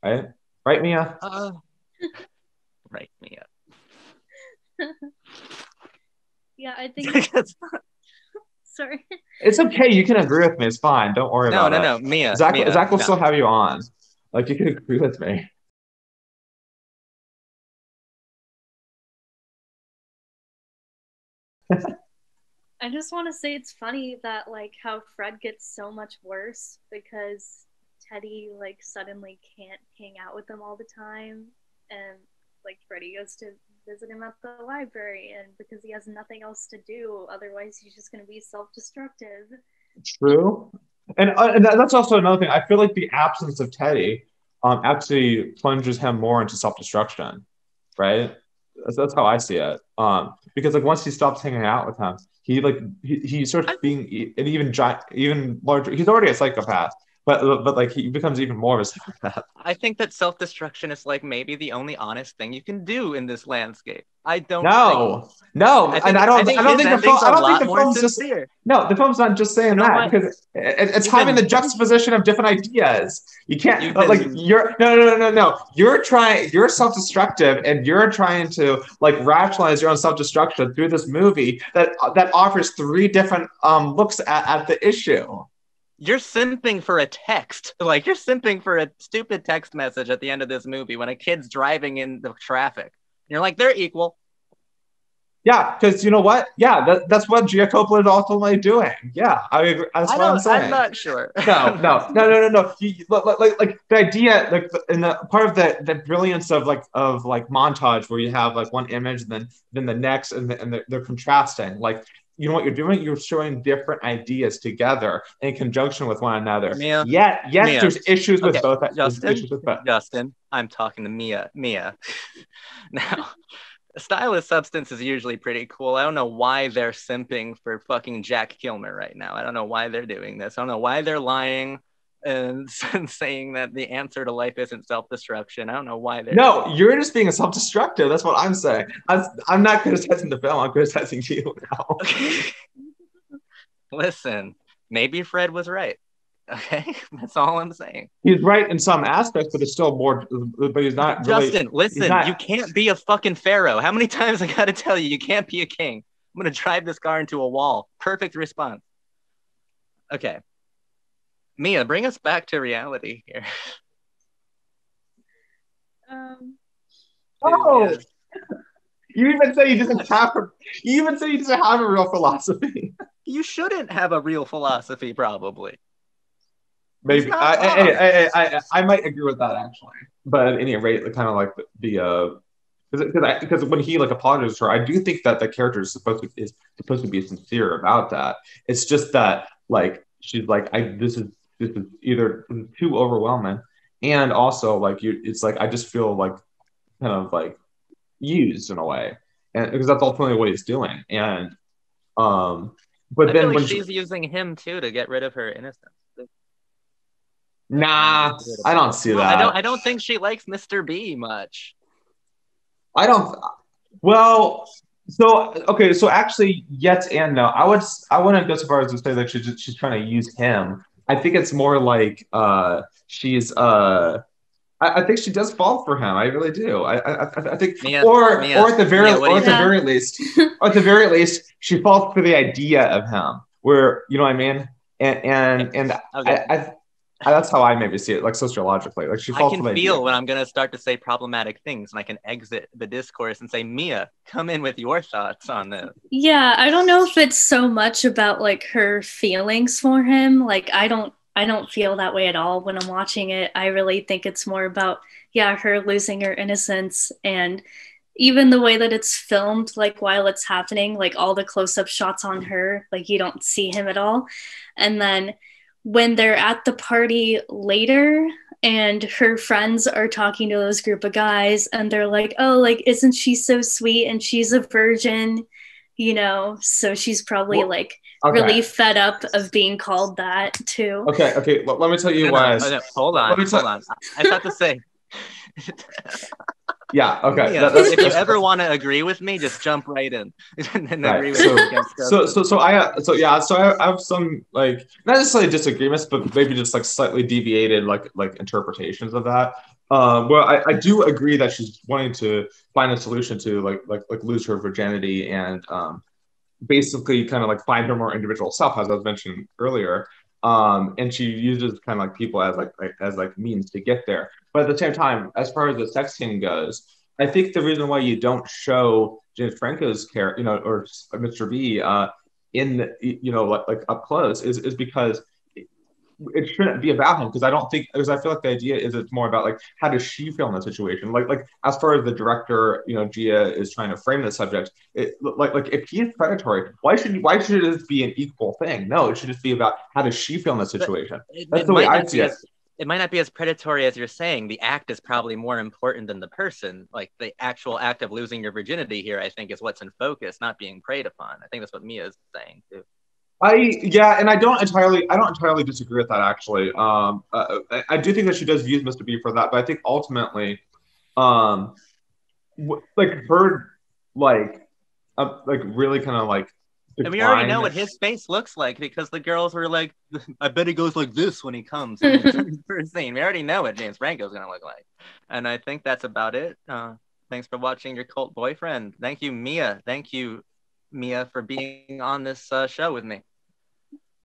right? Right, Mia? Right, Mia. Yeah, I think. Sorry. It's okay. You can agree with me. It's fine. Don't worry about it. No, Mia. Zach will No. still have you on. Like, you can agree with me. I just want to say it's funny that like how Fred gets so much worse because Teddy like suddenly can't hang out with them all the time, and like Freddie goes to visit him at the library, and because he has nothing else to do, otherwise he's just going to be self-destructive. True. And that's also another thing. I feel like the absence of Teddy actually plunges him more into self-destruction, right? That's how I see it. Because like once he stops hanging out with him, he starts being an even larger. He's already a psychopath, but like he becomes even more of a psychopath. I think that self-destruction is like maybe the only honest thing you can do in this landscape. I don't No, and I don't think the film. I don't think the film's just no. The film's not just saying that because it's having the juxtaposition of different ideas. You can't like you're no. You're self-destructive, and you're trying to like rationalize your own self-destruction through this movie that offers three different looks at the issue. You're simping for a text. Like you're simping for a stupid text message at the end of this movie when a kid's driving in the traffic. You're like, they're equal. Yeah, because you know what? Yeah, that's what Gia Coppola is ultimately doing. Yeah, I agree. That's what I'm saying. I'm not sure. No. Like the idea, like in the part of the brilliance of montage where you have like one image and then the next and they're contrasting. Like you know what you're doing? You're showing different ideas together in conjunction with one another. Mia, there's issues with both. Justin, I'm talking to Mia. Now. Style as substance is usually pretty cool. I don't know why they're simping for fucking Jack Kilmer right now. I don't know why they're doing this. I don't know why they're lying and saying that the answer to life isn't self-destruction. I don't know why they're. No, you're just being self-destructive. That's what I'm saying. I'm not criticizing the film. I'm criticizing you now. Listen, maybe Fred was right. Okay, that's all I'm saying. He's right in some aspects, but it's still more. But he's not. Justin, listen, you can't be a fucking pharaoh. How many times I gotta tell you, you can't be a king? I'm gonna drive this car into a wall. Perfect response. Okay, Mia, bring us back to reality here. Oh, you even say he doesn't have. You even say he doesn't have a real philosophy. You shouldn't have a real philosophy, probably. Maybe I might agree with that actually, but at any rate, kind of like because when he like apologizes to her, I do think that the character is supposed to be sincere about that. It's just that like she's like this is either too overwhelming, and also like it's like I just feel like kind of like used in a way, and because that's ultimately what he's doing, and but I then feel like when she's using him too to get rid of her innocence. Nah, I don't see that. I don't think she likes Mr. B much. I don't. Well, so actually, yes and no. I wouldn't go so far as to say that she's trying to use him. I think it's more like she's I think she does fall for him. I really do. I think, or at the very least, she falls for the idea of him. Where you know what I mean, and okay. That's how I maybe see it, like sociologically. Like she falls. I can feel when I'm gonna start to say problematic things, and I can exit the discourse and say, Mia, come in with your thoughts on this. Yeah, I don't know if it's so much about like her feelings for him. Like I don't feel that way at all when I'm watching it. I really think it's more about her losing her innocence, and even the way that it's filmed, like while it's happening, like all the close-up shots on her, like you don't see him at all, and then when they're at the party later and her friends are talking to those group of guys and they're like, oh, like, isn't she so sweet? And she's a virgin, you know, so she's probably really fed up of being called that too. Okay. Let me tell you why. Hold on. I thought to say. Yeah. Okay. Yeah, if you ever want to agree with me, just jump right in and agree with me. So I have some like not necessarily disagreements, but maybe just like slightly deviated like interpretations of that. Well, I do agree that she's wanting to find a solution to like lose her virginity and basically kind of like find her more individual self, as I was mentioning earlier. And she uses kind of like people as like means to get there. But at the same time, as far as the sex scene goes, I think the reason why you don't show James Franco's character, or Mr. B, in like up close is because it shouldn't be about him, because I don't think, because I feel like the idea is it's more about like how does she feel in the situation, like as far as the director, Gia is trying to frame the subject, like if he is predatory, why should it be an equal thing? No, it should just be about how does she feel in the situation. That's the way I see it. It might not be as predatory as you're saying. The act is probably more important than the person. Like the actual act of losing your virginity here, I think, is what's in focus, not being preyed upon. I think that's what Mia is saying too. And I don't entirely disagree with that, actually. I do think that she does use Mr. B for that, but I think ultimately, like her, like really kind of like decline. And we already know what his face looks like, because the girls were like, I bet he goes like this when he comes first scene. We already know what James Franco's gonna look like. And I think that's about it. Thanks for watching Your Cult Boyfriend. Thank you, Mia. Thank you, Mia, for being on this show with me.